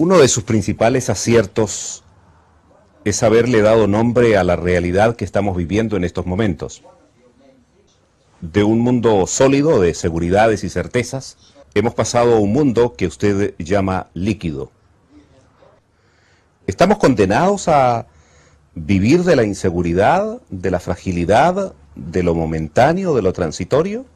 Uno de sus principales aciertos es haberle dado nombre a la realidad que estamos viviendo en estos momentos. De un mundo sólido de seguridades y certezas, hemos pasado a un mundo que usted llama líquido. ¿Estamos condenados a vivir de la inseguridad, de la fragilidad, de lo momentáneo, de lo transitorio?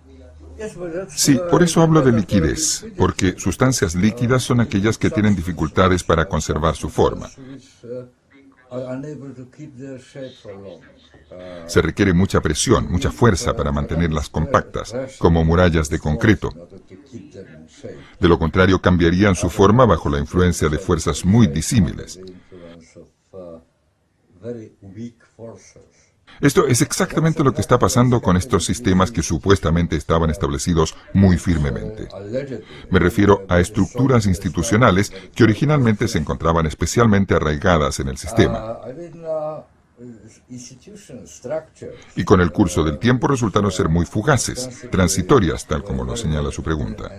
Sí, por eso hablo de liquidez, porque sustancias líquidas son aquellas que tienen dificultades para conservar su forma. Se requiere mucha presión, mucha fuerza para mantenerlas compactas, como murallas de concreto. De lo contrario, cambiarían su forma bajo la influencia de fuerzas muy disímiles. Esto es exactamente lo que está pasando con estos sistemas que supuestamente estaban establecidos muy firmemente. Me refiero a estructuras institucionales que originalmente se encontraban especialmente arraigadas en el sistema. Y con el curso del tiempo resultaron ser muy fugaces, transitorias, tal como lo señala su pregunta.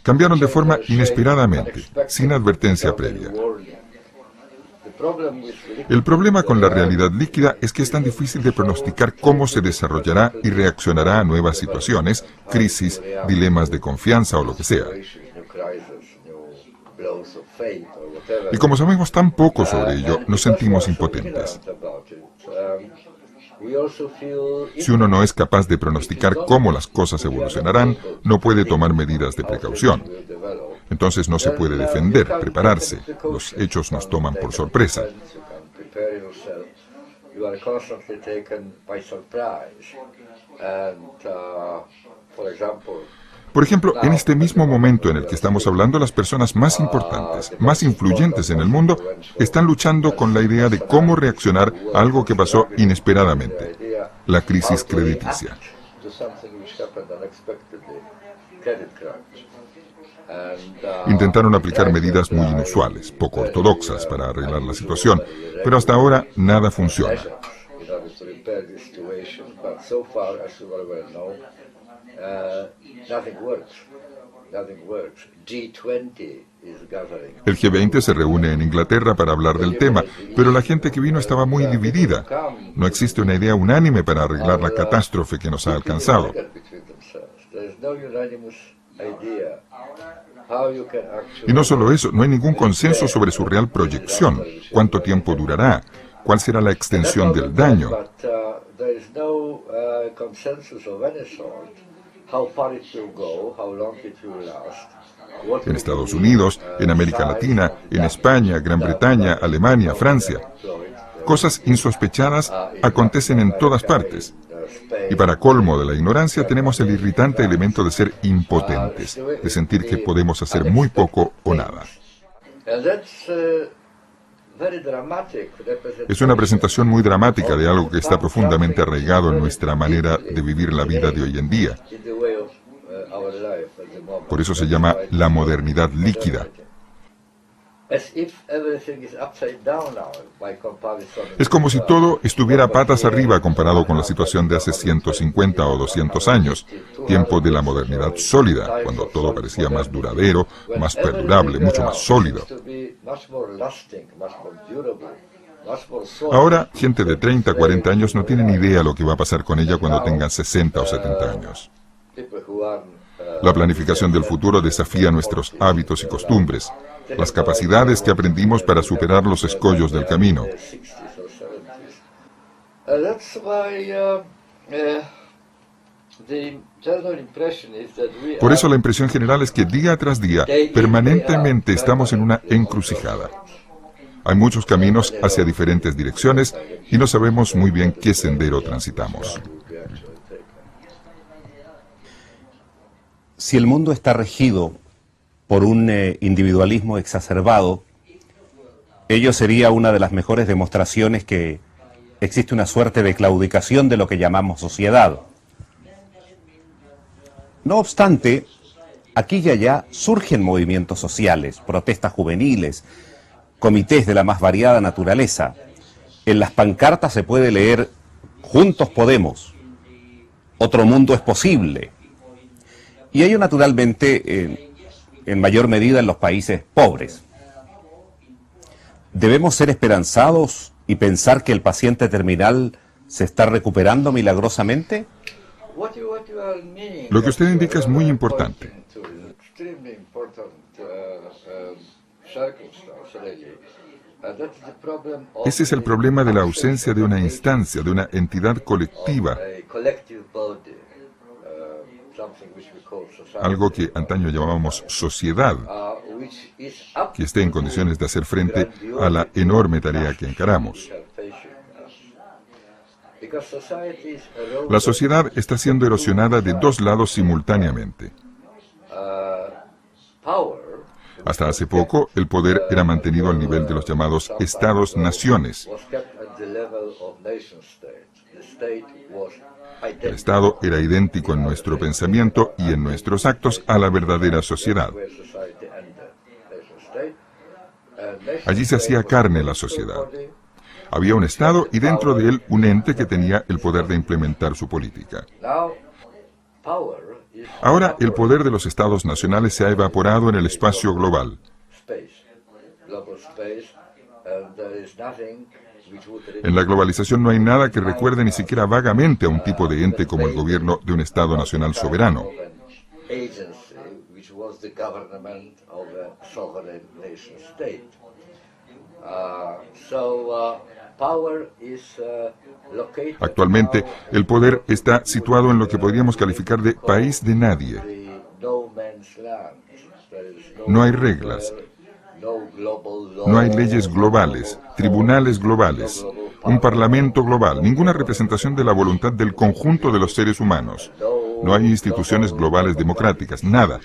Cambiaron de forma inesperadamente, sin advertencia previa. El problema con la realidad líquida es que es tan difícil de pronosticar cómo se desarrollará y reaccionará a nuevas situaciones, crisis, dilemas de confianza o lo que sea. Y como sabemos tan poco sobre ello, nos sentimos impotentes. Si uno no es capaz de pronosticar cómo las cosas evolucionarán, no puede tomar medidas de precaución. Entonces no se puede defender, prepararse. Los hechos nos toman por sorpresa. Por ejemplo, en este mismo momento en el que estamos hablando, las personas más importantes, más influyentes en el mundo, están luchando con la idea de cómo reaccionar a algo que pasó inesperadamente, la crisis crediticia. Intentaron aplicar medidas muy inusuales, poco ortodoxas, para arreglar la situación, pero hasta ahora nada funciona. El G20 se reúne en Inglaterra para hablar del tema, pero la gente que vino estaba muy dividida. No existe una idea unánime para arreglar la catástrofe que nos ha alcanzado. Y no solo eso, no hay ningún consenso sobre su real proyección. ¿Cuánto tiempo durará? ¿Cuál será la extensión del daño? En Estados Unidos, en América Latina, en España, Gran Bretaña, Alemania, Francia. Cosas insospechadas acontecen en todas partes. Y para colmo de la ignorancia tenemos el irritante elemento de ser impotentes, de sentir que podemos hacer muy poco o nada. Es una presentación muy dramática de algo que está profundamente arraigado en nuestra manera de vivir la vida de hoy en día. Por eso se llama la modernidad líquida. Es como si todo estuviera patas arriba comparado con la situación de hace 150 o 200 años, tiempo de la modernidad sólida, cuando todo parecía más duradero, más perdurable, mucho más sólido. Ahora, gente de 30, 40 años no tiene ni idea lo que va a pasar con ella cuando tengan 60 o 70 años. La planificación del futuro desafía nuestros hábitos y costumbres, las capacidades que aprendimos para superar los escollos del camino. Por eso la impresión general es que día tras día, permanentemente estamos en una encrucijada. Hay muchos caminos hacia diferentes direcciones y no sabemos muy bien qué sendero transitamos. Si el mundo está regido por un individualismo exacerbado, ello sería una de las mejores demostraciones que existe una suerte de claudicación de lo que llamamos sociedad. No obstante, aquí y allá surgen movimientos sociales, protestas juveniles, comités de la más variada naturaleza. En las pancartas se puede leer "Juntos podemos", "Otro mundo es posible". Y ello naturalmente en mayor medida en los países pobres. ¿Debemos ser esperanzados y pensar que el paciente terminal se está recuperando milagrosamente? Lo que usted indica es muy importante. Ese es el problema de la ausencia de una instancia, de una entidad colectiva, algo que antaño llamábamos sociedad, que esté en condiciones de hacer frente a la enorme tarea que encaramos. La sociedad está siendo erosionada de dos lados simultáneamente. Hasta hace poco, el poder era mantenido al nivel de los llamados Estados-naciones. El Estado era idéntico en nuestro pensamiento y en nuestros actos a la verdadera sociedad. Allí se hacía carne la sociedad. Había un Estado y dentro de él un ente que tenía el poder de implementar su política. Ahora el poder de los Estados nacionales se ha evaporado en el espacio global. En la globalización no hay nada que recuerde ni siquiera vagamente a un tipo de ente como el gobierno de un Estado nacional soberano. Actualmente, el poder está situado en lo que podríamos calificar de país de nadie. No hay reglas, no hay leyes globales, tribunales globales, un parlamento global, ninguna representación de la voluntad del conjunto de los seres humanos. No hay instituciones globales democráticas, nada.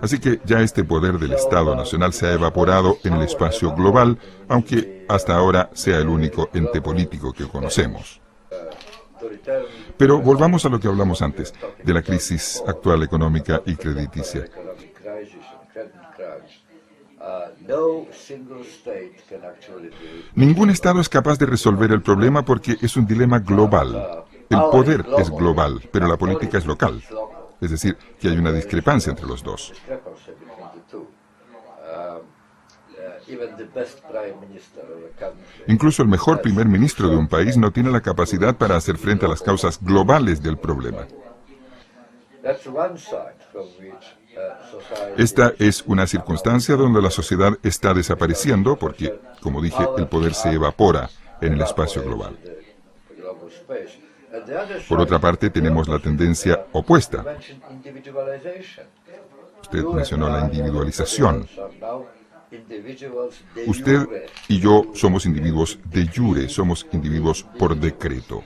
Así que ya este poder del Estado nacional se ha evaporado en el espacio global, aunque hasta ahora sea el único ente político que conocemos. Pero volvamos a lo que hablamos antes, de la crisis actual económica y crediticia. Ningún Estado es capaz de resolver el problema porque es un dilema global. El poder es global, pero la política es local. Es decir, que hay una discrepancia entre los dos. Incluso el mejor primer ministro de un país no tiene la capacidad para hacer frente a las causas globales del problema. Esta es una circunstancia donde la sociedad está desapareciendo porque, como dije, el poder se evapora en el espacio global. Por otra parte, tenemos la tendencia opuesta. Usted mencionó la individualización. Usted y yo somos individuos de jure, somos individuos por decreto.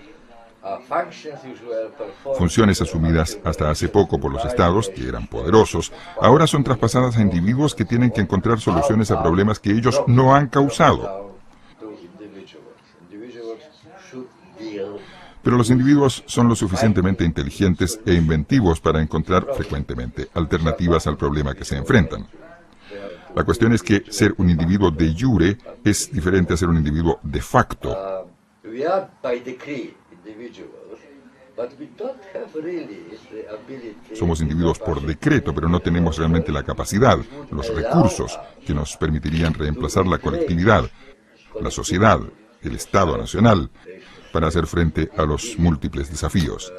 Funciones asumidas hasta hace poco por los estados, que eran poderosos, ahora son traspasadas a individuos que tienen que encontrar soluciones a problemas que ellos no han causado. Pero los individuos son lo suficientemente inteligentes e inventivos para encontrar frecuentemente alternativas al problema que se enfrentan. La cuestión es que ser un individuo de jure es diferente a ser un individuo de facto. Somos individuos por decreto, pero no tenemos realmente la capacidad, los recursos que nos permitirían reemplazar la colectividad, la sociedad, el Estado nacional, para hacer frente a los múltiples desafíos.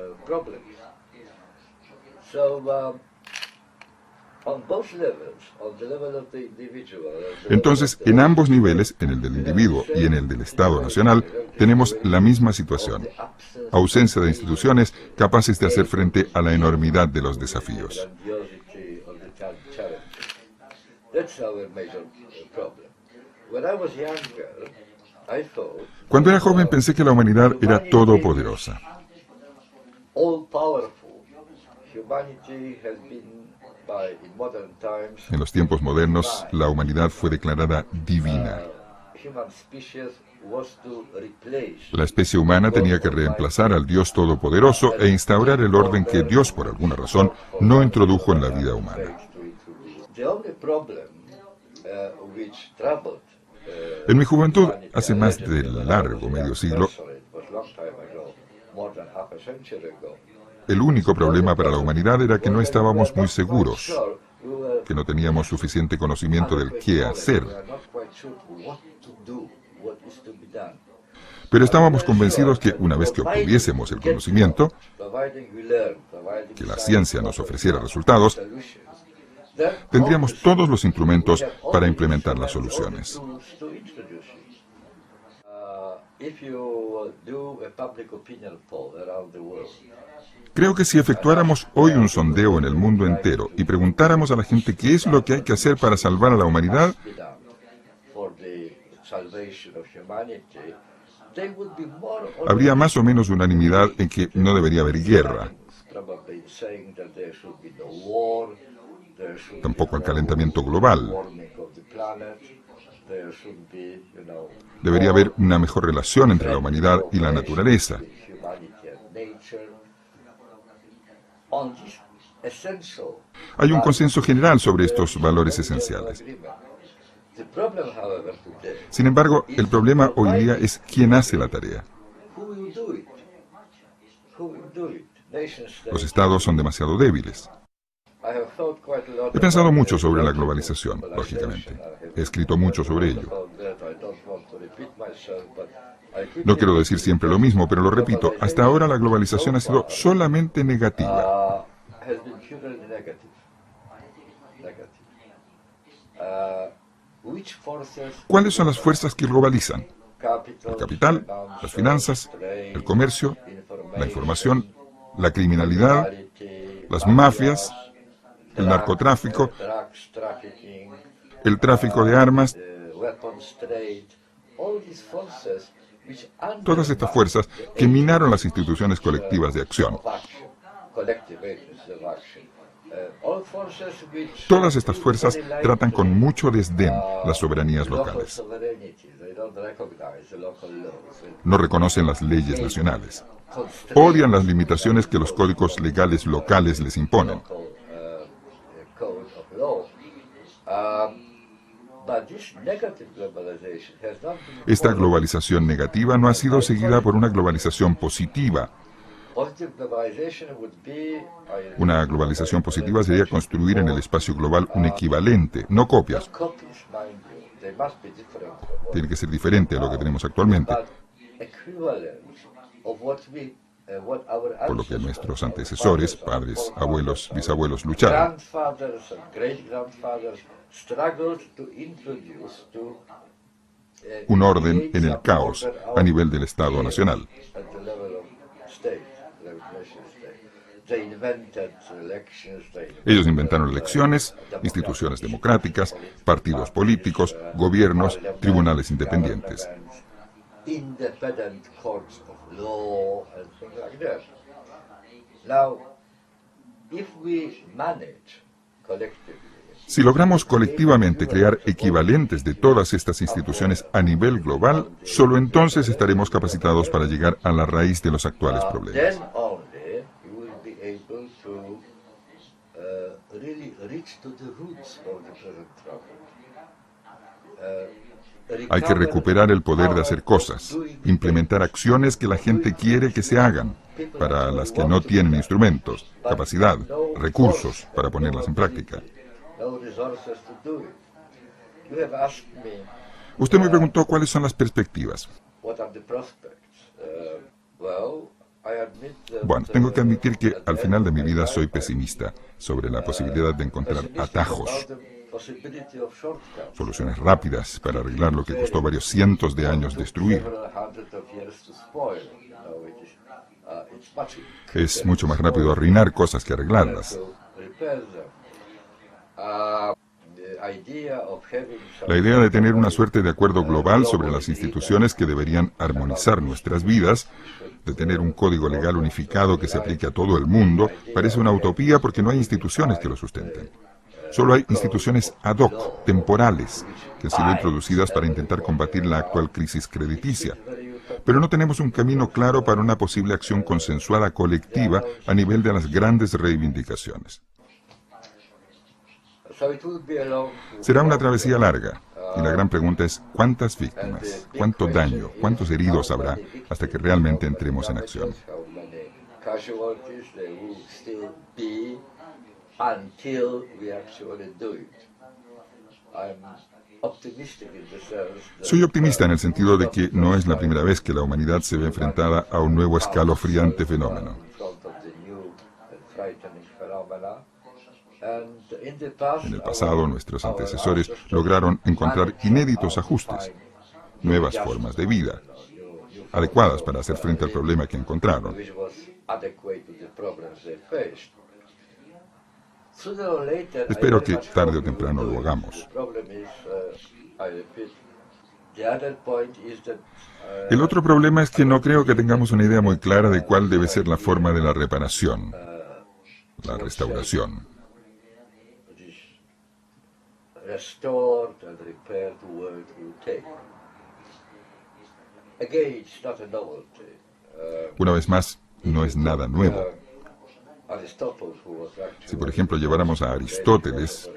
Entonces, en ambos niveles, en el del individuo y en el del Estado nacional, tenemos la misma situación: ausencia de instituciones capaces de hacer frente a la enormidad de los desafíos. Cuando era joven pensé que la humanidad era todopoderosa. En los tiempos modernos, la humanidad fue declarada divina. La especie humana tenía que reemplazar al Dios Todopoderoso e instaurar el orden que Dios, por alguna razón, no introdujo en la vida humana. En mi juventud, hace más de largo medio siglo, el único problema para la humanidad era que no estábamos muy seguros. que no teníamos suficiente conocimiento del qué hacer. Pero estábamos convencidos que una vez que obtuviésemos el conocimiento, que la ciencia nos ofreciera resultados, tendríamos todos los instrumentos para implementar las soluciones. Creo que si efectuáramos hoy un sondeo en el mundo entero y preguntáramos a la gente qué es lo que hay que hacer para salvar a la humanidad, habría más o menos unanimidad en que no debería haber guerra, tampoco el calentamiento global. Debería haber una mejor relación entre la humanidad y la naturaleza. Hay un consenso general sobre estos valores esenciales. Sin embargo, el problema hoy día es quién hace la tarea. Los estados son demasiado débiles. He pensado mucho sobre la globalización, lógicamente. He escrito mucho sobre ello. No quiero decir siempre lo mismo, pero lo repito, hasta ahora la globalización ha sido solamente negativa. ¿Cuáles son las fuerzas que globalizan? El capital, las finanzas, el comercio, la información, la criminalidad, las mafias, el narcotráfico, el tráfico de armas. Todas estas fuerzas que minaron las instituciones colectivas de acción. Todas estas fuerzas tratan con mucho desdén las soberanías locales. No reconocen las leyes nacionales. Odian las limitaciones que los códigos legales locales les imponen. Esta globalización negativa no ha sido seguida por una globalización positiva. Una globalización positiva sería construir en el espacio global un equivalente, no copias. Tiene que ser diferente a lo que tenemos actualmente. Por lo que nuestros antecesores, padres, abuelos, bisabuelos lucharon. Un orden en el caos a nivel del Estado nacional. Ellos inventaron elecciones, instituciones democráticas, partidos políticos, gobiernos, tribunales independientes. Si logramos colectivamente crear equivalentes de todas estas instituciones a nivel global, solo entonces estaremos capacitados para llegar a la raíz de los actuales problemas. Hay que recuperar el poder de hacer cosas, implementar acciones que la gente quiere que se hagan, para las que no tienen instrumentos, capacidad, recursos para ponerlas en práctica. Usted me preguntó cuáles son las perspectivas. Bueno, tengo que admitir que al final de mi vida soy pesimista sobre la posibilidad de encontrar atajos, soluciones rápidas para arreglar lo que costó varios cientos de años destruir. Es mucho más rápido arruinar cosas que arreglarlas. La idea de tener una suerte de acuerdo global sobre las instituciones que deberían armonizar nuestras vidas, de tener un código legal unificado que se aplique a todo el mundo, parece una utopía porque no hay instituciones que lo sustenten. Solo hay instituciones ad hoc, temporales, que han sido introducidas para intentar combatir la actual crisis crediticia. Pero no tenemos un camino claro para una posible acción consensuada colectiva a nivel de las grandes reivindicaciones. Será una travesía larga, y la gran pregunta es ¿cuántas víctimas, cuánto daño, cuántos heridos habrá hasta que realmente entremos en acción? Soy optimista en el sentido de que no es la primera vez que la humanidad se ve enfrentada a un nuevo escalofriante fenómeno. En el pasado, nuestros antecesores lograron encontrar inéditos ajustes, nuevas formas de vida, adecuadas para hacer frente al problema que encontraron. Espero que tarde o temprano lo hagamos. El otro problema es que no creo que tengamos una idea muy clara de cuál debe ser la forma de la reparación, la restauración. Una vez más, no es nada nuevo. Si por ejemplo lleváramos a Aristóteles,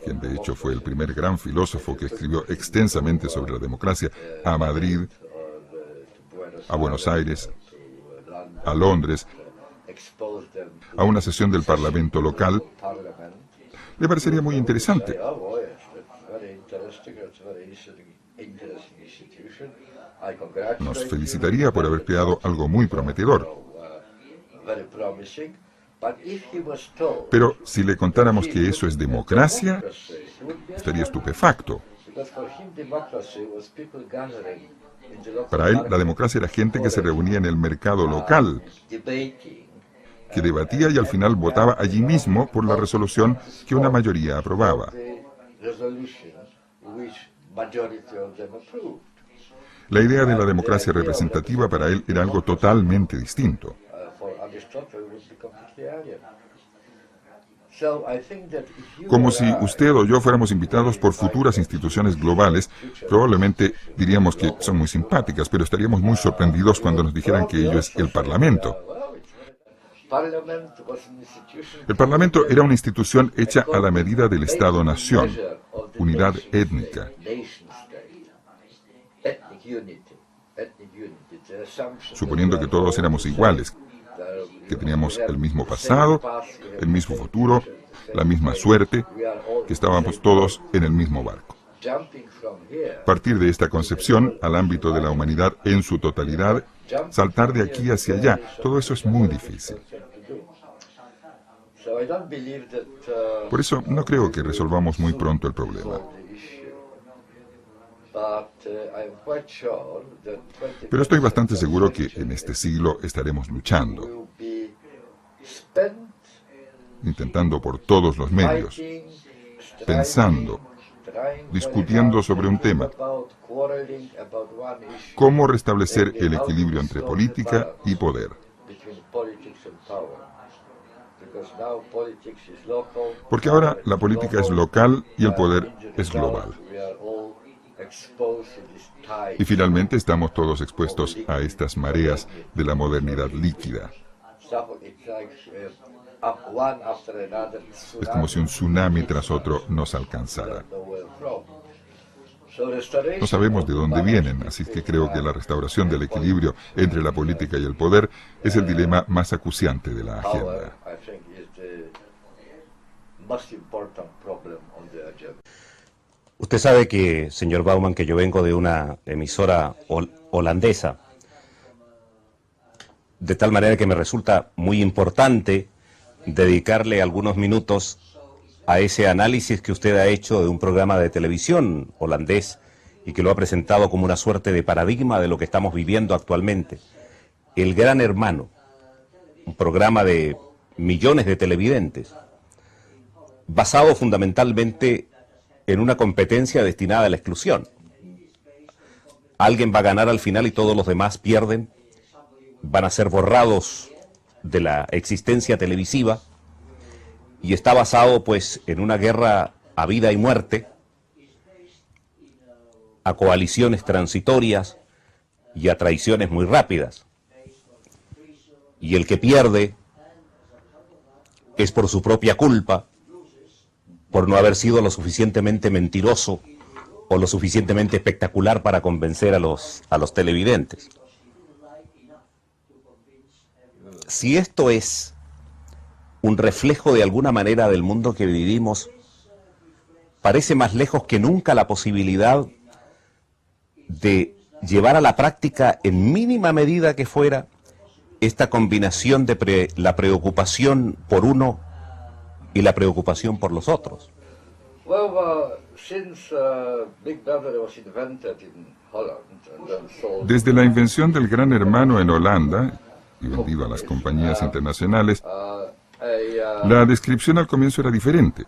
quien de hecho fue el primer gran filósofo que escribió extensamente sobre la democracia, a Madrid, a Buenos Aires, a Londres, a una sesión del Parlamento local, le parecería muy interesante. Nos felicitaría por haber creado algo muy prometedor. Pero si le contáramos que eso es democracia, estaría estupefacto. Para él, la democracia era gente que se reunía en el mercado local, que debatía y al final votaba allí mismo por la resolución que una mayoría aprobaba. La idea de la democracia representativa para él era algo totalmente distinto. Como si usted o yo fuéramos invitados por futuras instituciones globales, probablemente diríamos que son muy simpáticas, pero estaríamos muy sorprendidos cuando nos dijeran que ello es el Parlamento. El Parlamento era una institución hecha a la medida del Estado-nación, unidad étnica. Suponiendo que todos éramos iguales, que teníamos el mismo pasado, el mismo futuro, la misma suerte, que estábamos todos en el mismo barco. Partir de esta concepción al ámbito de la humanidad en su totalidad, saltar de aquí hacia allá, todo eso es muy difícil. Por eso no creo que resolvamos muy pronto el problema. Pero estoy bastante seguro que en este siglo estaremos luchando, intentando por todos los medios, pensando, discutiendo sobre un tema, cómo restablecer el equilibrio entre política y poder. Porque ahora la política es local y el poder es global. Y finalmente estamos todos expuestos a estas mareas de la modernidad líquida. Es como si un tsunami tras otro nos alcanzara. No sabemos de dónde vienen, así que creo que la restauración del equilibrio entre la política y el poder es el dilema más acuciante de la agenda. Usted sabe que, señor Bauman, que yo vengo de una emisora holandesa, de tal manera que me resulta muy importante dedicarle algunos minutos a ese análisis que usted ha hecho de un programa de televisión holandés y que lo ha presentado como una suerte de paradigma de lo que estamos viviendo actualmente. El Gran Hermano, un programa de millones de televidentes, basado fundamentalmente en una competencia destinada a la exclusión. Alguien va a ganar al final y todos los demás pierden, van a ser borrados de la existencia televisiva, y está basado pues en una guerra a vida y muerte, a coaliciones transitorias y a traiciones muy rápidas. Y el que pierde es por su propia culpa, por no haber sido lo suficientemente mentiroso o lo suficientemente espectacular para convencer a los televidentes. Si esto es un reflejo de alguna manera del mundo que vivimos, parece más lejos que nunca la posibilidad de llevar a la práctica, en mínima medida que fuera, esta combinación de la preocupación por uno y la preocupación por los otros. Desde la invención del Gran Hermano en Holanda y vendido a las compañías internacionales, la descripción al comienzo era diferente.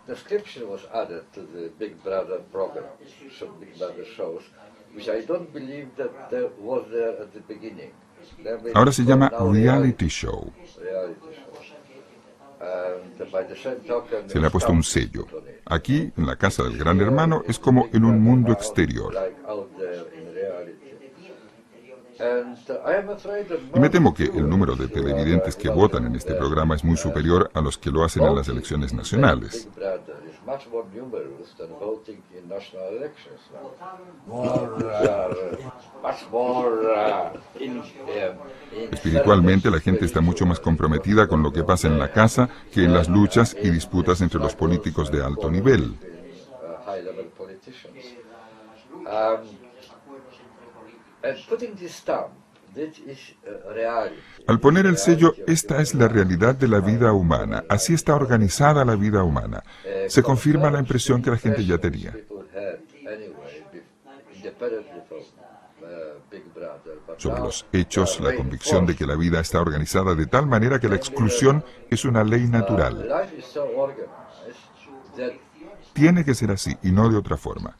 Ahora se llama reality show. Se le ha puesto un sello. Aquí, en la casa del Gran Hermano, es como en un mundo exterior. Y me temo que el número de televidentes que votan en este programa es muy superior a los que lo hacen en las elecciones nacionales. Espiritualmente, la gente está mucho más comprometida con lo que pasa en la casa que en las luchas y disputas entre los políticos de alto nivel. Al poner el sello, esta es la realidad de la vida humana, así está organizada la vida humana. Se confirma la impresión que la gente ya tenía. Sobre los hechos, la convicción de que la vida está organizada de tal manera que la exclusión es una ley natural. Tiene que ser así y no de otra forma.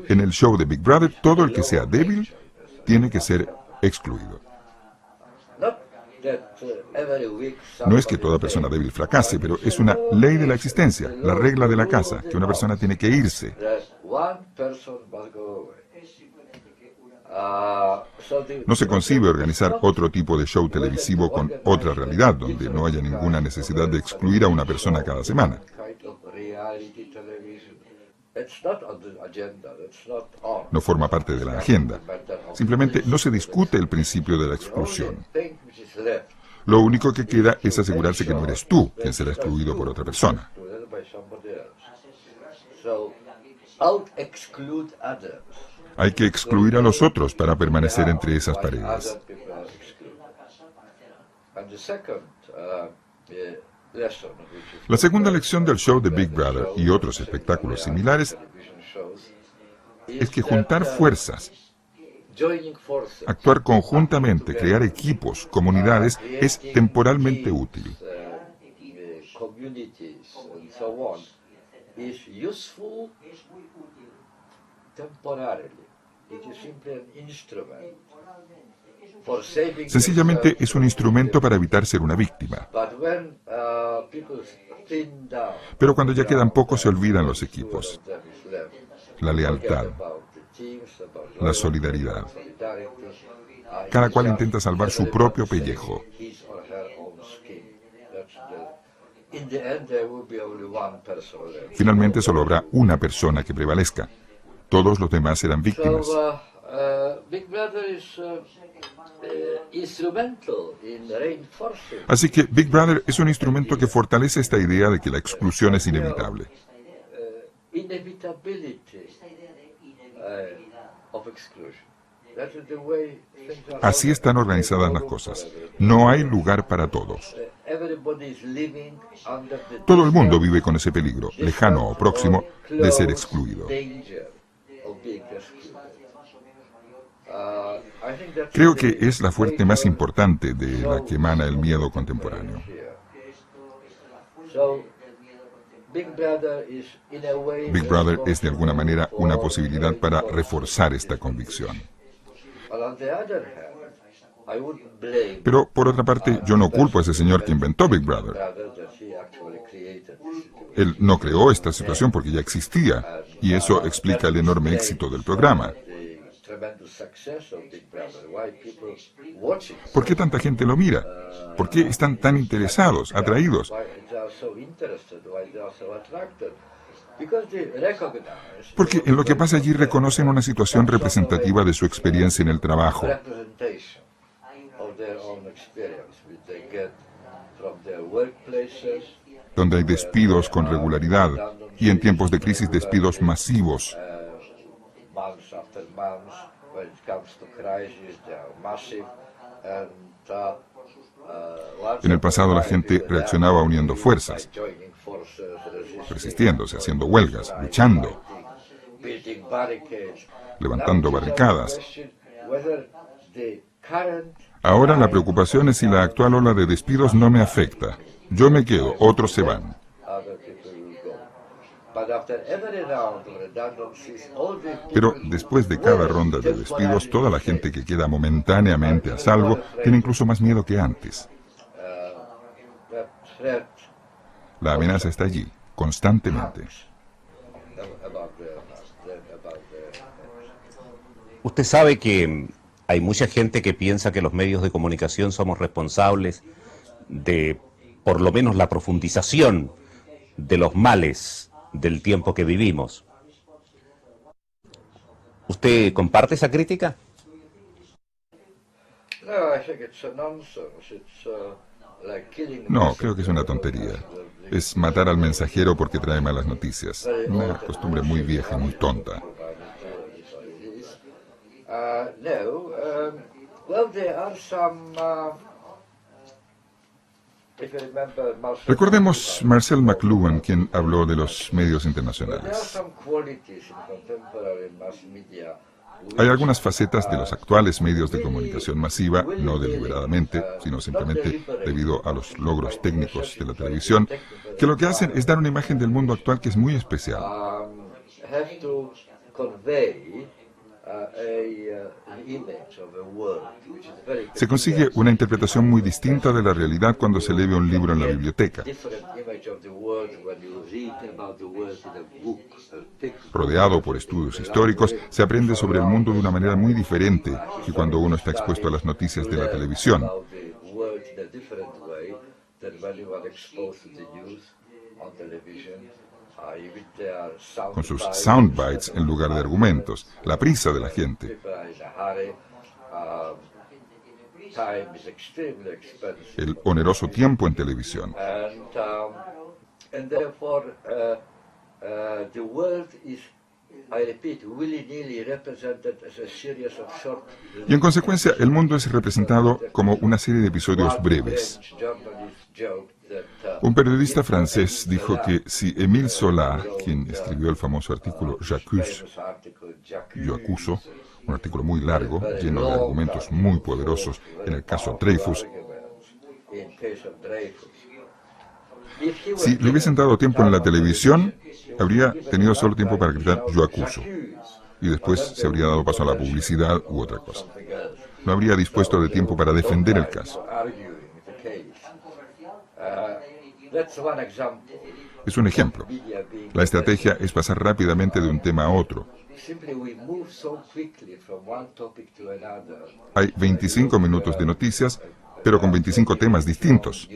En el show de Big Brother, todo el que sea débil tiene que ser excluido. No es que toda persona débil fracase, pero es una ley de la existencia, la regla de la casa, que una persona tiene que irse. No se concibe organizar otro tipo de show televisivo con otra realidad, donde no haya ninguna necesidad de excluir a una persona cada semana. No forma parte de la agenda. Simplemente no se discute el principio de la exclusión. Lo único que queda es asegurarse que no eres tú quien será excluido por otra persona. Hay que excluir a los otros para permanecer entre esas paredes. La segunda lección del show de Big Brother y otros espectáculos similares es que juntar fuerzas, actuar conjuntamente, crear equipos, comunidades, es temporalmente útil. Sencillamente es un instrumento para evitar ser una víctima. Pero cuando ya quedan pocos se olvidan los equipos, la lealtad, la solidaridad. Cada cual intenta salvar su propio pellejo. Finalmente solo habrá una persona que prevalezca. Todos los demás serán víctimas. Así que Big Brother es un instrumento que fortalece esta idea de que la exclusión es inevitable. Así están organizadas las cosas. No hay lugar para todos. Todo el mundo vive con ese peligro, lejano o próximo, de ser excluido. Creo que es la fuente más importante de la que emana el miedo contemporáneo. Big Brother es de alguna manera una posibilidad para reforzar esta convicción. Pero, por otra parte, yo no culpo a ese señor que inventó Big Brother. Él no creó esta situación porque ya existía, y eso explica el enorme éxito del programa. ¿Por qué tanta gente lo mira? ¿Por qué están tan interesados, atraídos? Porque en lo que pasa allí reconocen una situación representativa de su experiencia en el trabajo. donde hay despidos con regularidad y en tiempos de crisis despidos masivos. En el pasado la gente reaccionaba uniendo fuerzas, resistiéndose, haciendo huelgas, luchando, levantando barricadas. Ahora la preocupación es si la actual ola de despidos no me afecta. Yo me quedo, otros se van. Pero después de cada ronda de despidos, toda la gente que queda momentáneamente a salvo tiene incluso más miedo que antes. La amenaza está allí, constantemente. Usted sabe que hay mucha gente que piensa que los medios de comunicación somos responsables de, por lo menos, la profundización de los males del tiempo que vivimos. ¿Usted comparte esa crítica? No, creo que es una tontería. Es matar al mensajero porque trae malas noticias. Una costumbre muy vieja y muy tonta. Recordemos Marcel McLuhan, quien habló de los medios internacionales. Hay algunas facetas de los actuales medios de comunicación masiva, no deliberadamente, sino simplemente debido a los logros técnicos de la televisión, que lo que hacen es dar una imagen del mundo actual que es muy especial. Se consigue una interpretación muy distinta de la realidad cuando se lee un libro en la biblioteca. Rodeado por estudios históricos, se aprende sobre el mundo de una manera muy diferente que cuando uno está expuesto a las noticias de la televisión. Con sus soundbites en lugar de argumentos, la prisa de la gente. El oneroso tiempo en televisión. Y en consecuencia, el mundo es representado como una serie de episodios breves. Un periodista francés dijo que si Émile Zola, quien escribió el famoso artículo J'accuse, yo acuso, un artículo muy largo, lleno de argumentos muy poderosos en el caso Dreyfus, si le hubiesen dado tiempo en la televisión, habría tenido solo tiempo para gritar yo acuso, y después se habría dado paso a la publicidad u otra cosa. No habría dispuesto de tiempo para defender el caso. Es un ejemplo. La estrategia es pasar rápidamente de un tema a otro. Hay 25 minutos de noticias, pero con 25 temas distintos.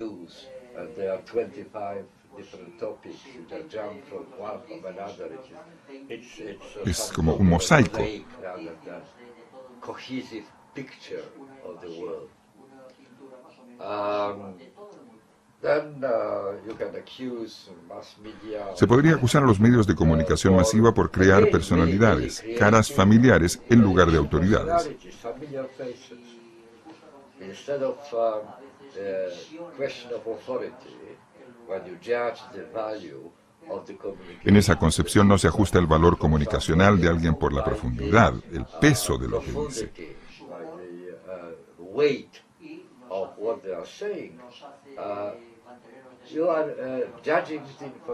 Es como un mosaico. Se podría acusar a los medios de comunicación masiva por crear personalidades, caras familiares en lugar de autoridades. En esa concepción no se ajusta el valor comunicacional de alguien por la profundidad, el peso de lo que dice.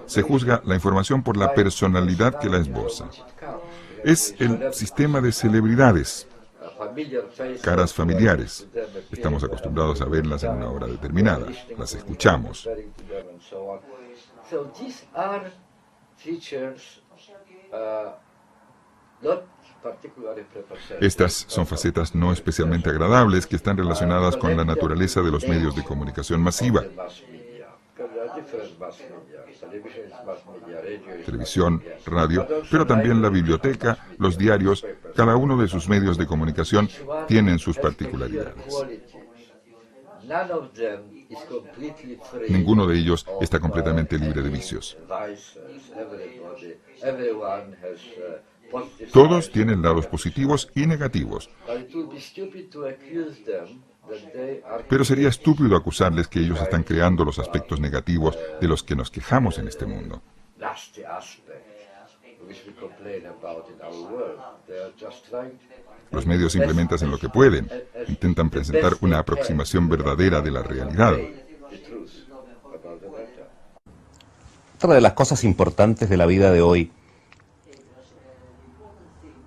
Se juzga la información por la personalidad que la esboza. Es el sistema de celebridades, caras familiares. Estamos acostumbrados a verlas en una hora determinada, las escuchamos. Estas son facetas no especialmente agradables que están relacionadas con la naturaleza de los medios de comunicación masiva. Televisión, radio, pero también la biblioteca, los diarios, cada uno de sus medios de comunicación tienen sus particularidades. Ninguno de ellos está completamente libre de vicios. Todos tienen lados positivos y negativos. Pero sería estúpido acusarles que ellos están creando los aspectos negativos de los que nos quejamos en este mundo. Los medios simplemente hacen lo que pueden. Intentan presentar una aproximación verdadera de la realidad. Otra de las cosas importantes de la vida de hoy,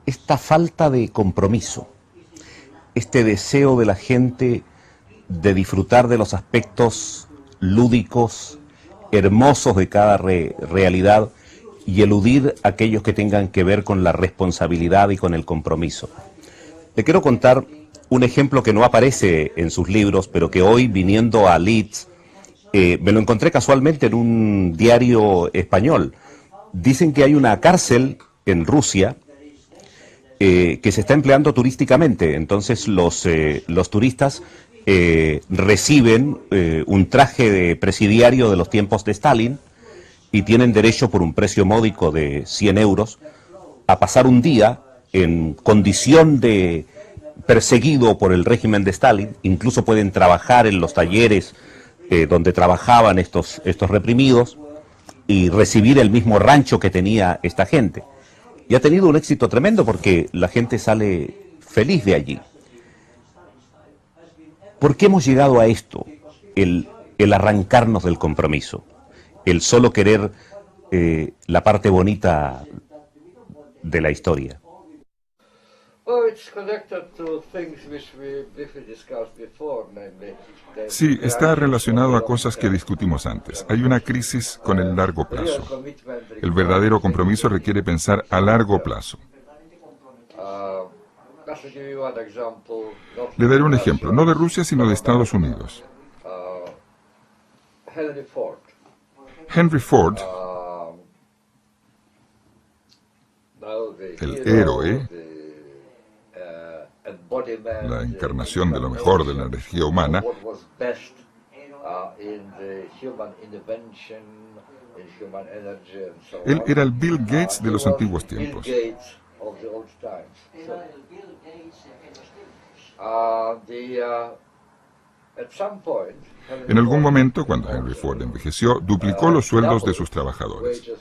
esta falta de compromiso, este deseo de la gente de disfrutar de los aspectos lúdicos, hermosos de cada realidad y eludir aquellos que tengan que ver con la responsabilidad y con el compromiso. Le quiero contar un ejemplo que no aparece en sus libros, pero que hoy, viniendo a Leeds, me lo encontré casualmente en un diario español. Dicen que hay una cárcel en Rusia que se está empleando turísticamente. Entonces los turistas reciben un traje de presidiario de los tiempos de Stalin y tienen derecho, por un precio módico de 100 euros, a pasar un día en condición de perseguido por el régimen de Stalin. Incluso pueden trabajar en los talleres donde trabajaban estos reprimidos y recibir el mismo rancho que tenía esta gente. Y ha tenido un éxito tremendo porque la gente sale feliz de allí. ¿Por qué hemos llegado a esto? El arrancarnos del compromiso, el solo querer la parte bonita de la historia. Sí, está relacionado a cosas que discutimos antes. Hay una crisis con el largo plazo. El verdadero compromiso requiere pensar a largo plazo. Le daré un ejemplo, no de Rusia, sino de Estados Unidos. Henry Ford, el héroe, la encarnación de lo mejor de la energía humana, él era el Bill Gates de los antiguos tiempos. En algún momento, cuando Henry Ford envejeció, duplicó los sueldos de sus trabajadores.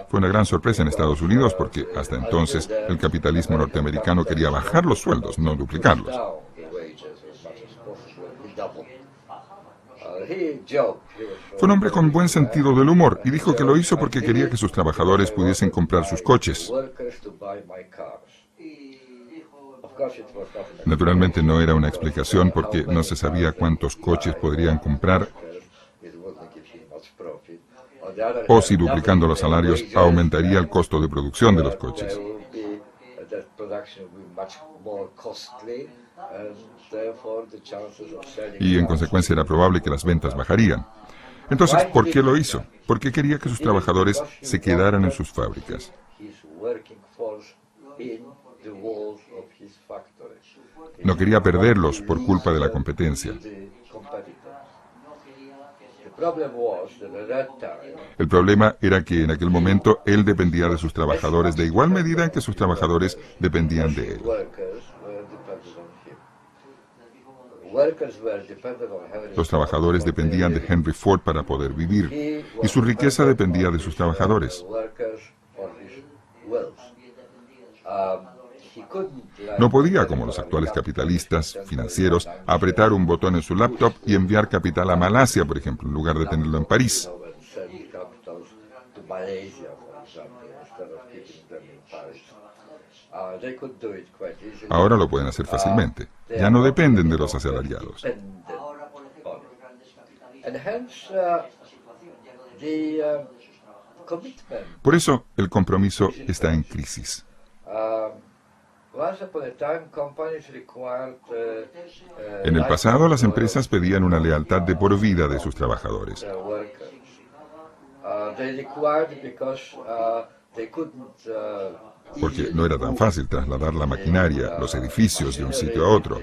Fue una gran sorpresa en Estados Unidos porque hasta entonces el capitalismo norteamericano quería bajar los sueldos, no duplicarlos. Fue un hombre con buen sentido del humor y dijo que lo hizo porque quería que sus trabajadores pudiesen comprar sus coches. Naturalmente no era una explicación porque no se sabía cuántos coches podrían comprar o si duplicando los salarios aumentaría el costo de producción de los coches. Y en consecuencia era probable que las ventas bajarían. Entonces, ¿por qué lo hizo? Porque quería que sus trabajadores se quedaran en sus fábricas. No quería perderlos por culpa de la competencia. El problema era que en aquel momento él dependía de sus trabajadores de igual medida en que sus trabajadores dependían de él. Los trabajadores dependían de Henry Ford para poder vivir, y su riqueza dependía de sus trabajadores. No podía, como los actuales capitalistas financieros, apretar un botón en su laptop y enviar capital a Malasia, por ejemplo, en lugar de tenerlo en París. Ahora lo pueden hacer fácilmente. Ya no dependen de los asalariados. Por eso, el compromiso está en crisis. En el pasado, las empresas pedían una lealtad de por vida de sus trabajadores. porque no era tan fácil trasladar la maquinaria, los edificios de un sitio a otro.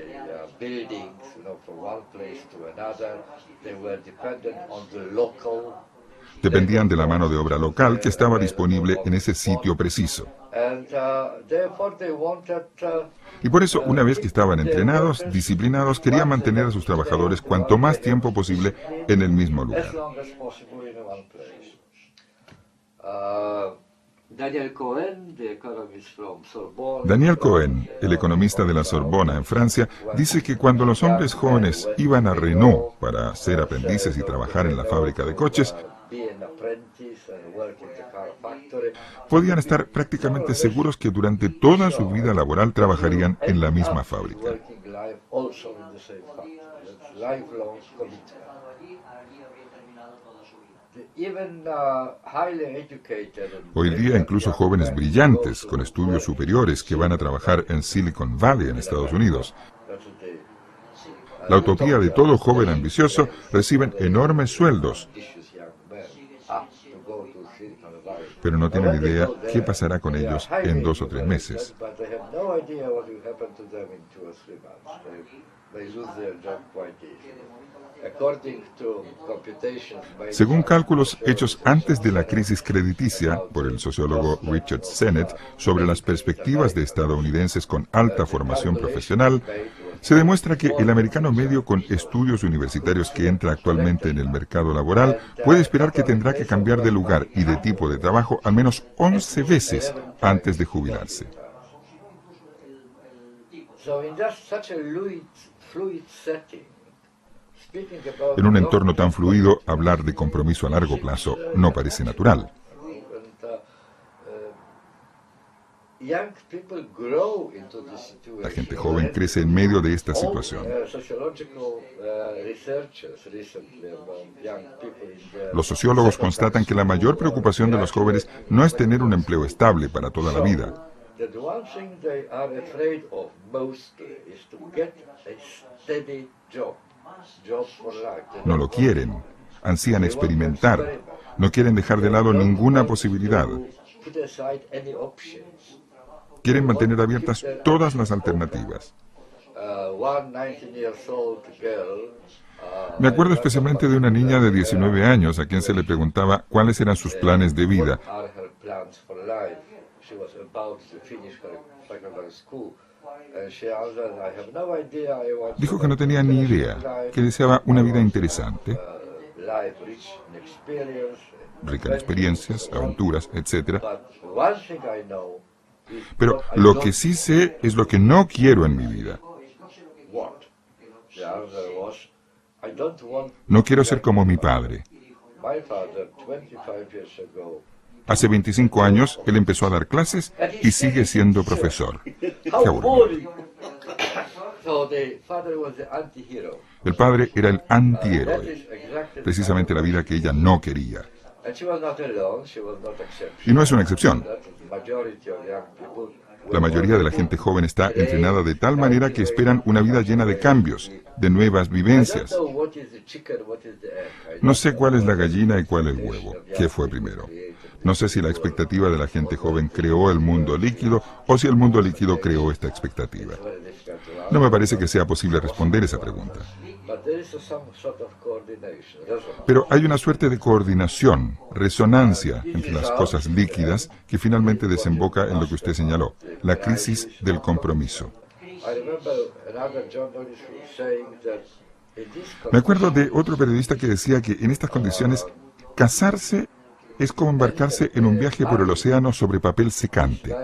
Dependían de la mano de obra local que estaba disponible en ese sitio preciso. Y por eso, una vez que estaban entrenados, disciplinados, querían mantener a sus trabajadores cuanto más tiempo posible en el mismo lugar. Daniel Cohen, el economista de la Sorbona en Francia, dice que cuando los hombres jóvenes iban a Renault para ser aprendices y trabajar en la fábrica de coches, podían estar prácticamente seguros que durante toda su vida laboral trabajarían en la misma fábrica. Hoy día incluso jóvenes brillantes con estudios superiores que van a trabajar en Silicon Valley en Estados Unidos. La utopía de todo joven ambicioso reciben enormes sueldos, pero no tienen idea qué pasará con ellos en 2 o 3 meses. Según cálculos hechos antes de la crisis crediticia por el sociólogo Richard Sennett sobre las perspectivas de estadounidenses con alta formación profesional, se demuestra que el americano medio con estudios universitarios que entra actualmente en el mercado laboral puede esperar que tendrá que cambiar de lugar y de tipo de trabajo al menos 11 veces antes de jubilarse. En un entorno tan fluido, hablar de compromiso a largo plazo no parece natural. La gente joven crece en medio de esta situación. Los sociólogos constatan que la mayor preocupación de los jóvenes no es tener un empleo estable para toda la vida. No lo quieren, ansían experimentar, no quieren dejar de lado ninguna posibilidad. Quieren mantener abiertas todas las alternativas. Me acuerdo especialmente de una niña de 19 años a quien se le preguntaba cuáles eran sus planes de vida. Dijo que no tenía ni idea, que deseaba una vida interesante, rica en experiencias, aventuras, etc. Pero lo que sí sé es lo que no quiero en mi vida. No quiero ser como mi padre. Hace 25 años, él empezó a dar clases y sigue siendo profesor. ¡Qué aburrido! El padre era el antihéroe, precisamente la vida que ella no quería. Y no es una excepción. La mayoría de la gente joven está entrenada de tal manera que esperan una vida llena de cambios, de nuevas vivencias. No sé cuál es la gallina y cuál el huevo, qué fue primero. No sé si la expectativa de la gente joven creó el mundo líquido o si el mundo líquido creó esta expectativa. No me parece que sea posible responder esa pregunta. Pero hay una suerte de coordinación, resonancia entre las cosas líquidas que finalmente desemboca en lo que usted señaló, la crisis del compromiso. Me acuerdo de otro periodista que decía que en estas condiciones casarse es como embarcarse en un viaje por el océano sobre papel secante.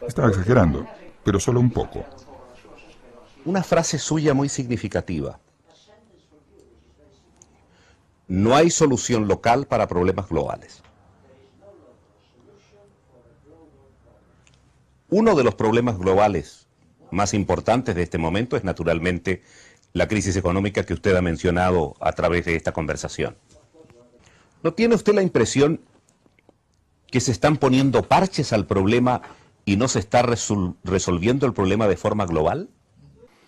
Estaba exagerando, pero solo un poco. Una frase suya muy significativa. No hay solución local para problemas globales. Uno de los problemas globales más importantes de este momento es naturalmente la crisis económica que usted ha mencionado a través de esta conversación. ¿No tiene usted la impresión que se están poniendo parches al problema ¿Y no se está resolviendo el problema de forma global?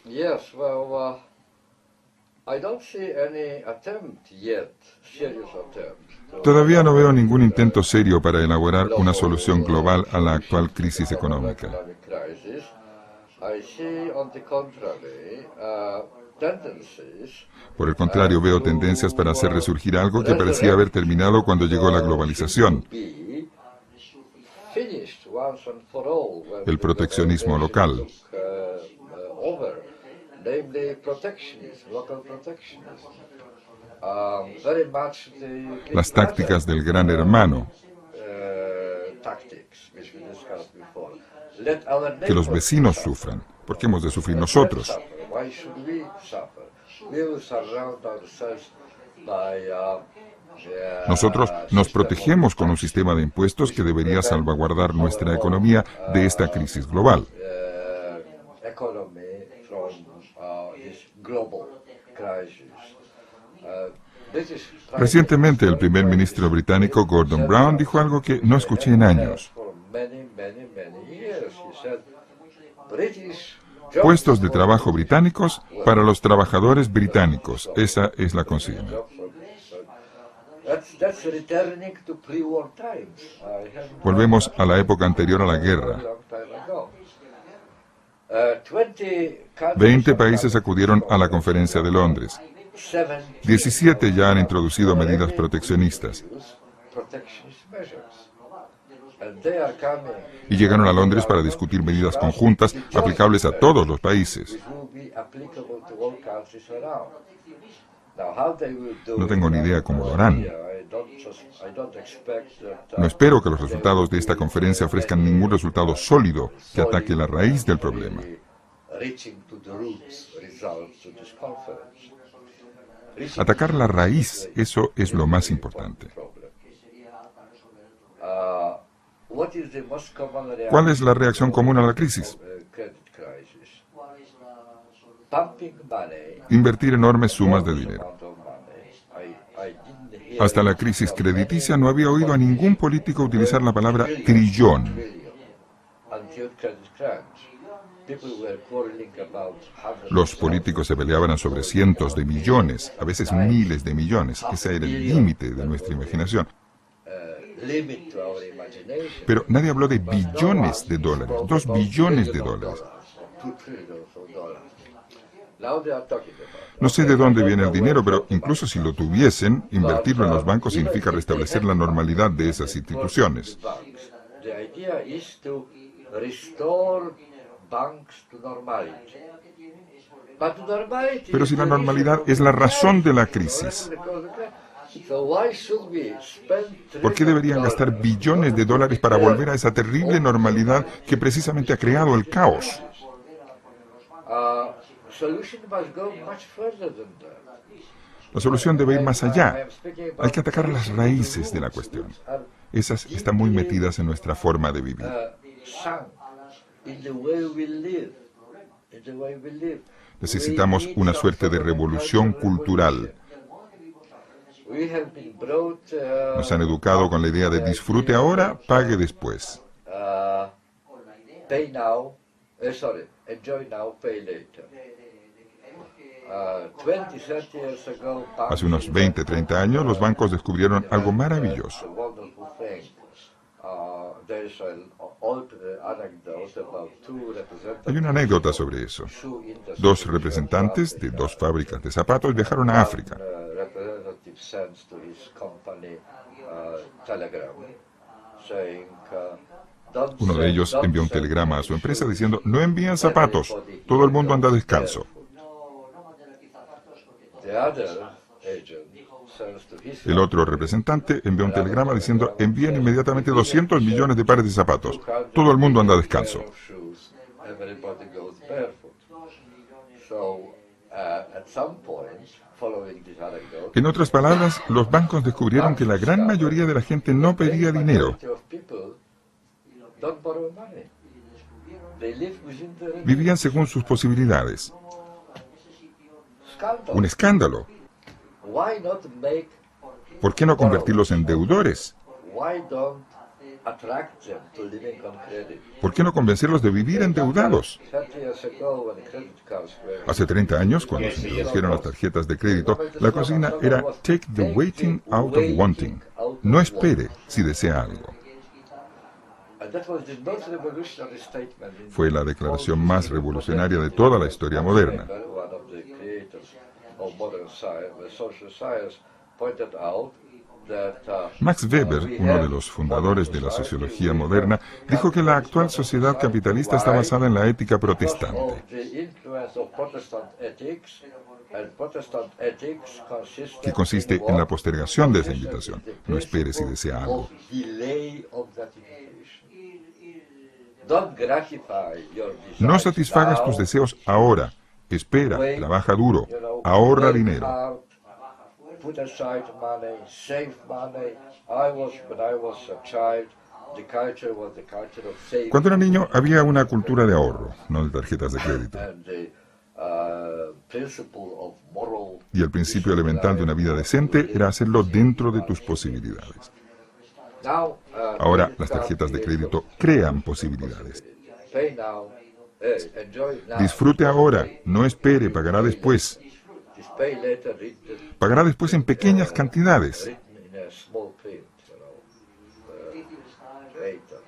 Yes, well, I don't see any attempt yet, serious attempt. Todavía no veo ningún intento serio para elaborar una solución global a la actual crisis económica. I see, on the contrary, tendencies. Por el contrario, veo tendencias para hacer resurgir algo que parecía haber terminado cuando llegó la globalización: el proteccionismo local. Las tácticas del gran hermano. Que los vecinos sufran. ¿Por qué hemos de sufrir nosotros? Nosotros nos protegemos con un sistema de impuestos que debería salvaguardar nuestra economía de esta crisis global. Recientemente, el primer ministro británico Gordon Brown dijo algo que no escuché en años. Puestos de trabajo británicos para los trabajadores británicos. Esa es la consigna. Volvemos a la época anterior a la guerra. 20 países acudieron a la conferencia de Londres. 17 ya han introducido medidas proteccionistas. Y llegaron a Londres para discutir medidas conjuntas aplicables a todos los países. No tengo ni idea cómo lo harán. No espero que los resultados de esta conferencia ofrezcan ningún resultado sólido que ataque la raíz del problema. Atacar la raíz, eso es lo más importante. ¿Cuál es la reacción común a la crisis? Invertir enormes sumas de dinero. Hasta la crisis crediticia no había oído a ningún político utilizar la palabra trillón. Los políticos se peleaban sobre cientos de millones, a veces miles de millones. Ese era el límite de nuestra imaginación. Pero nadie habló de billones de dólares, 2 billones de dólares. No sé de dónde viene el dinero, pero incluso si lo tuviesen, invertirlo en los bancos significa restablecer la normalidad de esas instituciones. Pero si la normalidad es la razón de la crisis, ¿por qué deberían gastar billones de dólares para volver a esa terrible normalidad que precisamente ha creado el caos? La solución debe ir más allá. Hay que atacar las raíces de la cuestión. Esas están muy metidas en nuestra forma de vivir. Necesitamos una suerte de revolución cultural. Nos han educado con la idea de disfrute ahora, pague después. Hace unos 20, 30 años, los bancos descubrieron algo maravilloso. Hay una anécdota sobre eso. 2 representantes de 2 fábricas de zapatos viajaron a África. Uno de ellos envió un telegrama a su empresa diciendo: no envíen zapatos, todo el mundo anda descalzo. El otro representante envió un telegrama diciendo: envíen inmediatamente 200 millones de pares de zapatos, todo el mundo anda descalzo. En otras palabras, los bancos descubrieron que la gran mayoría de la gente no pedía dinero. Vivían según sus posibilidades. Un escándalo. ¿Por qué no convertirlos en deudores? attract them to living on credit. ¿Por qué no convencerlos de vivir endeudados? 30 years ago, when the credit cards were Hace 30 años, cuando se introdujeron las tarjetas de crédito, la consigna era "Take the waiting out of wanting". No espere si desea algo. and that was the most revolutionary statement in Fue la declaración más revolucionaria de toda la historia moderna. one of the creators of modern science, social science, pointed out that Max Weber, uno de los fundadores de la sociología moderna, dijo que la actual sociedad capitalista está basada en la ética protestante, que consiste en la postergación de esa invitación. No espere si desea algo. No satisfagas tus deseos ahora. Espera, trabaja duro, ahorra dinero. Put aside money, save money. When I was a child, the culture was the culture of saving. Cuando era niño había una cultura de ahorro, no de tarjetas de crédito. And the principle of moral Y el principio elemental de una vida decente era hacerlo dentro de tus posibilidades. now, Ahora las tarjetas de crédito crean posibilidades. pay now, enjoy now. Disfrute ahora, no espere, pagará después. This pay later Pagará después en pequeñas cantidades. written in a small print, later.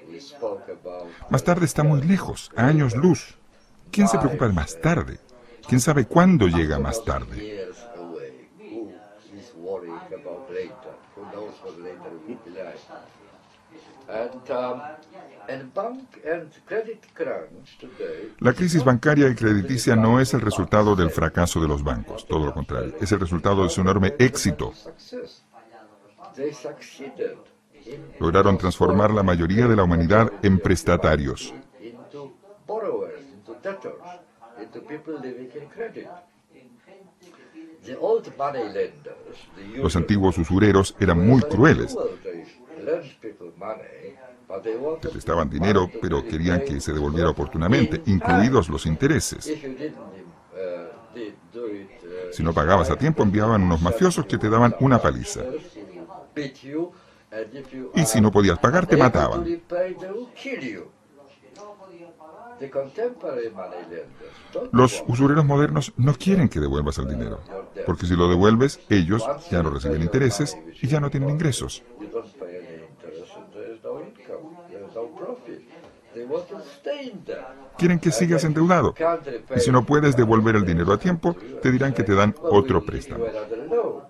We spoke about Más tarde está muy lejos, a años luz. ¿Quién se preocupa de más tarde? ¿Quién sabe cuándo llega más tarde? years away. Who is worrying about later? Who knows what later will be like? And bank and credit crunch today La crisis bancaria y crediticia no es el resultado del fracaso de los bancos, todo lo contrario, es el resultado de su enorme éxito. success. They succeeded Lograron transformar la mayoría de la humanidad en prestatarios. into borrowers, into debtors, into people living in credit. The old money lenders, the Los antiguos usureros eran muy crueles. They lend people money, but they wanted Te prestaban dinero, pero querían que se devolviera oportunamente, incluidos los intereses. if you didn't do it, Si no pagabas a tiempo, enviaban unos mafiosos que te daban una paliza. beat you, and if you Y si no podías pagar, te able to mataban. repay, they will kill you. The contemporary money lenders don't Los want usureros modernos no quieren que devuelvas el dinero, porque si lo devuelves, ellos ya no reciben intereses y ya no tienen ingresos. you don't pay any interest and there is no income, there is no profit. They want to stay in there. Quieren que sigas endeudado. Can't repay Y si no puedes devolver el dinero a tiempo, te dirán que te dan otro préstamo. another loan.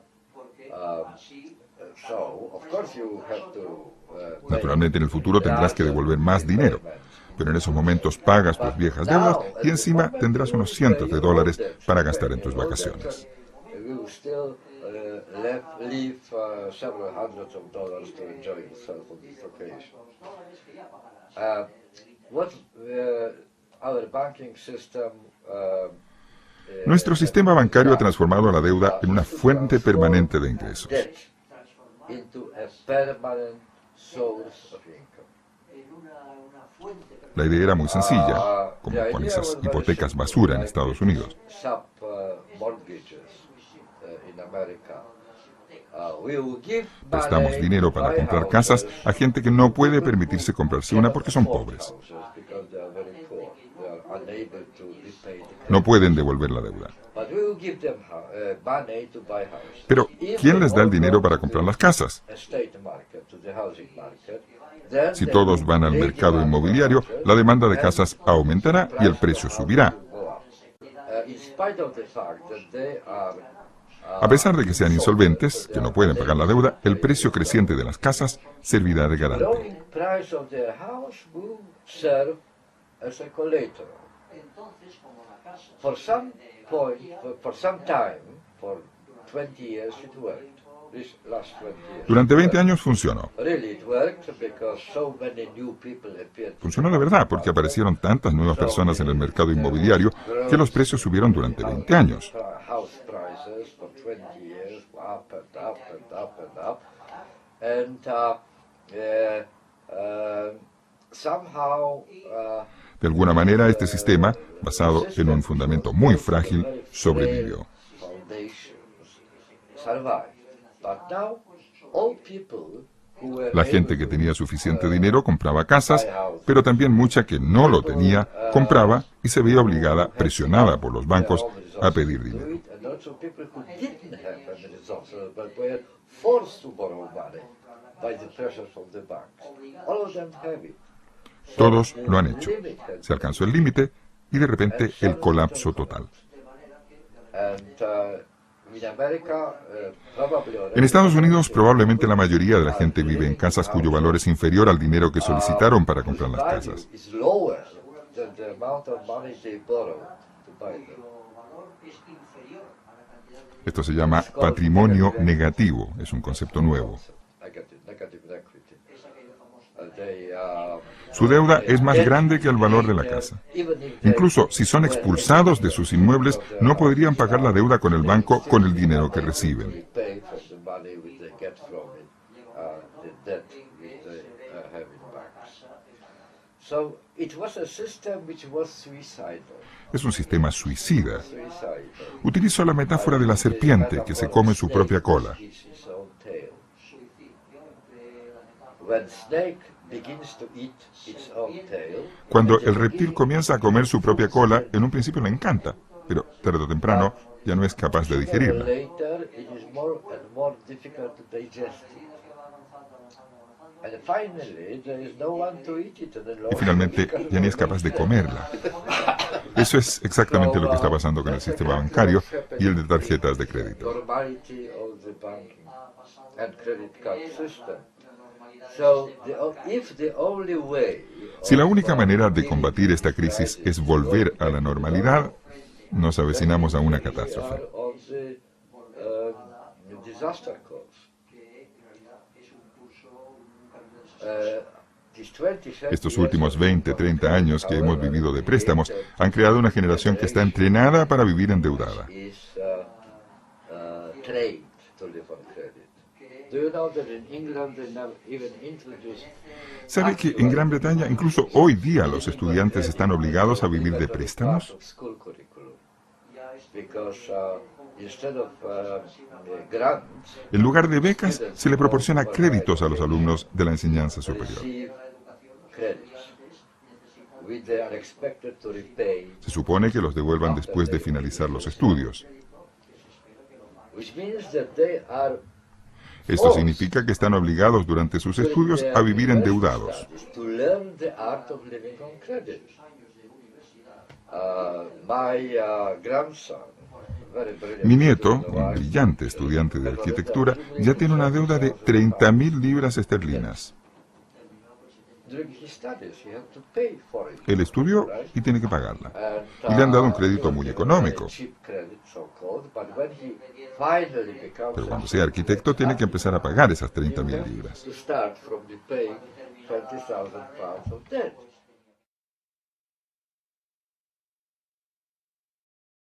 So, of course you have to pay. Naturalmente, en el futuro tendrás que devolver más dinero. Pero en esos momentos pagas tus viejas deudas y encima tendrás unos cientos de dólares para gastar en tus vacaciones. We will still leave several hundreds of dollars to enjoy yourself on this vacation. Our banking system Nuestro sistema bancario ha transformado la deuda en una fuente permanente de ingresos. debt into a permanent source of income. La idea era muy sencilla, como con esas hipotecas basura en Estados Unidos. Mortgages in America. We will give Prestamos money dinero to para buy comprar houses casas a gente que no puede permitirse comprarse una porque son pobres. because they are very poor. They are unable to repay the No pueden devolver la deuda. But we will give them money to buy houses. Pero, ¿quién les da el dinero para comprar las casas? Estate market, to the housing market. Then Si they todos will van al raise mercado the inmobiliario, market la demanda de casas aumentará y el precio subirá. in spite of the fact that they are A pesar de que sean insolventes, que no pueden pagar la deuda, el precio creciente de las casas servirá de garante. growing price of their house will serve as a collateral. For some point, for some time, for 20 years it worked. This last 20 years. Durante 20 años funcionó. Really it worked because so many new people appeared. Funcionó de verdad porque aparecieron tantas nuevas personas en el mercado inmobiliario que los precios subieron durante 20 años. House prices for 20 years up and up and up and up. And somehow De alguna manera, este sistema, basado en un fundamento muy frágil, sobrevivió. foundations survive. But now all people La gente que tenía suficiente dinero compraba casas, pero también mucha que no lo tenía compraba y se veía obligada, presionada por los bancos, a pedir dinero. Todos lo han hecho. Se alcanzó el límite y de repente el colapso total. En Estados Unidos, probablemente la mayoría de la gente vive en casas cuyo valor es inferior al dinero que solicitaron para comprar las casas. Esto se llama patrimonio negativo, es un concepto nuevo. Su deuda es más grande que el valor de la casa. Incluso si son expulsados de sus inmuebles, no podrían pagar la deuda con el banco con el dinero que reciben. Es un sistema suicida. Utilizo la metáfora de la serpiente que se come su propia cola. Cuando el reptil comienza a comer su propia cola, en un principio le encanta, pero tarde o temprano ya no es capaz de digerirla. Y finalmente ya ni es capaz de comerla. Eso es exactamente lo que está pasando con el sistema bancario y el de tarjetas de crédito. Si la única manera de combatir esta crisis es volver a la normalidad, nos avecinamos a una catástrofe. Estos últimos 20, 30 años que hemos vivido de préstamos han creado una generación que está entrenada para vivir endeudada. ¿Sabe que en Gran Bretaña incluso hoy día los estudiantes están obligados a vivir de préstamos? En lugar de becas, se le proporciona créditos a los alumnos de la enseñanza superior. Se supone que los devuelvan después de finalizar los estudios. Esto significa que están obligados durante sus estudios a vivir endeudados. Mi nieto, un brillante estudiante de arquitectura, ya tiene una deuda de 30.000 libras esterlinas. Él estudió y tiene que pagarla. Y le han dado un crédito muy económico. Pero cuando sea arquitecto tiene que empezar a pagar esas 30.000 libras.